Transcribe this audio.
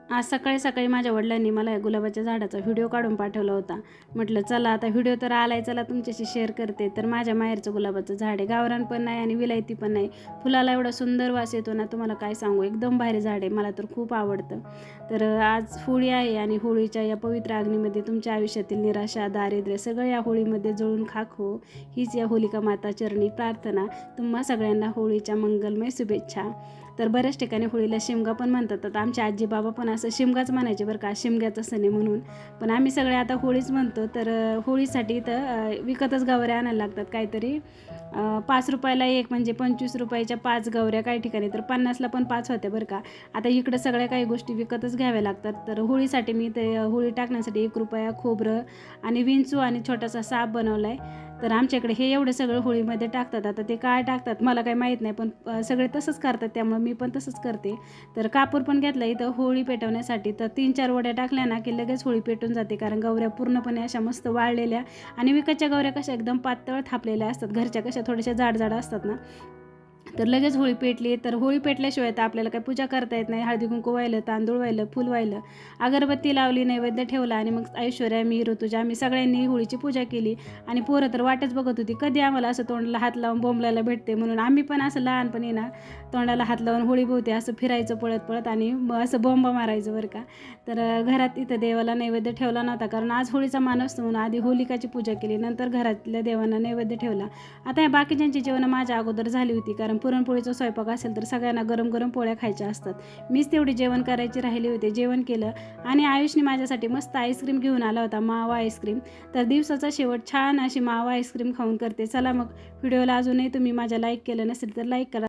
आज सकाळी सकाळी माझ्या वडिलांनी मला या गुलाबाच्या झाडाचा व्हिडिओ काढून पाठवला होता. म्हटलं चला आता व्हिडिओ तर आलाय, चला तुमच्याशी शेअर करते. तर माझ्या माहेरचं गुलाबाचं झाड आहे, गावरान पण नाही आणि विलायती पण नाही. फुलाला एवढा सुंदर वास येतो ना, तुम्हाला काय सांगू. एकदम भारी झाड आहे, मला तर खूप आवडतं. तर आज होळी आहे आणि होळीच्या या पवित्र अग्नीमध्ये तुमच्या आयुष्यातील निराशा, दारिद्र्य सगळं या होळीमध्ये जळून खाक हो, हीच या होलिका माता चरणी प्रार्थना. तुम्हा सगळ्यांना होळीच्या मंगलमय शुभेच्छा. तर बऱ्याच ठिकाणी होळीला शिमगा पण म्हणतात. आता आमचे आजी बाबा पण असं शिमगाच म्हणायचे बरं का, शिमग्याचा सण आहे म्हणून. पण आम्ही सगळे आता होळीच म्हणतो. तर होळीसाठी इथं विकतच गवऱ्या आणायला लागतात काहीतरी. 5 रुपयाला एक, म्हणजे 25 रुपयाच्या 5 गवऱ्या, काही ठिकाणी तर 50ला पण 5 होत्या बरं का. आता इकडं सगळ्या काही गोष्टी विकतच घ्याव्या लागतात. तर होळीसाठी मी ते होळी टाकण्यासाठी 1 रुपया, खोबरं आणि विंचू आणि छोटासा साप बनवला आहे. तर आमच्याकडे हे एवढं सगळं होळीमध्ये टाकतात. आता ते काय टाकतात मला काही माहीत नाही, पण सगळे तसंच करतात, त्यामुळे मी पण तसंच करते. तर कापूर पण घेतला इथं होळी पेटवण्यासाठी. तर 3-4 वड्या टाकल्या ना की लगेच होळी पेटून जाते, कारण गवऱ्या पूर्णपणे अशा मस्त वाळलेल्या. आणि विकतच्या गवऱ्या कशा एकदम पातळ थापलेल्या असतात, घरच्या कशा थोड्याशा जाड असतात ना, तर लगेच होळी पेटली. तर होळी पेटल्याशिवाय तर आपल्याला काही पूजा करता येत नाही. हळदी कुंकू वाहिलं, तांदूळ वाहिलं, फुल वाहिलं, अगरबत्ती लावली, नैवेद्य ठेवला आणि मग ऐश्वर्या, मी, ऋतुजा, आम्ही सगळ्यांनी होळीची पूजा केली. आणि पोरं तर वाटच बघत होती कधी आम्हाला असं तोंडाला हात लावून बोंबलायला भेटते म्हणून. आम्ही पण असं लहानपणी ना तोंडाला हात लावून होळीभोवती असं फिरायचं पळत पळत आणि असं बोंबा मारायचं बरं का. तर घरात इथं देवाला नैवेद्य ठेवला नव्हता, कारण आज होळीचा मान असतो म्हणून आधी होलिकाची पूजा केली, नंतर घरातल्या देवांना नैवेद्य ठेवला. आता या बाकीच्यांची जेवणं माझ्या अगोदर झाली होती, कारण पुरणपोळीचा स्वयंपाक असेल तर सगळ्यांना गरम गरम पोळ्या खायच्या असतात. मीच तेवढी जेवण करायची राहिली होते. जेवण केलं आणि आयुषने माझ्यासाठी मस्त आईस्क्रीम घेऊन आला होता, मावा आईस्क्रीम. तर दिवसाचा शेवट छान अशी मावा आईस्क्रीम खाऊन करते. चला मग, व्हिडिओला अजूनही तुम्ही माझ्या लाईक केलं नसेल तर लाईक करा.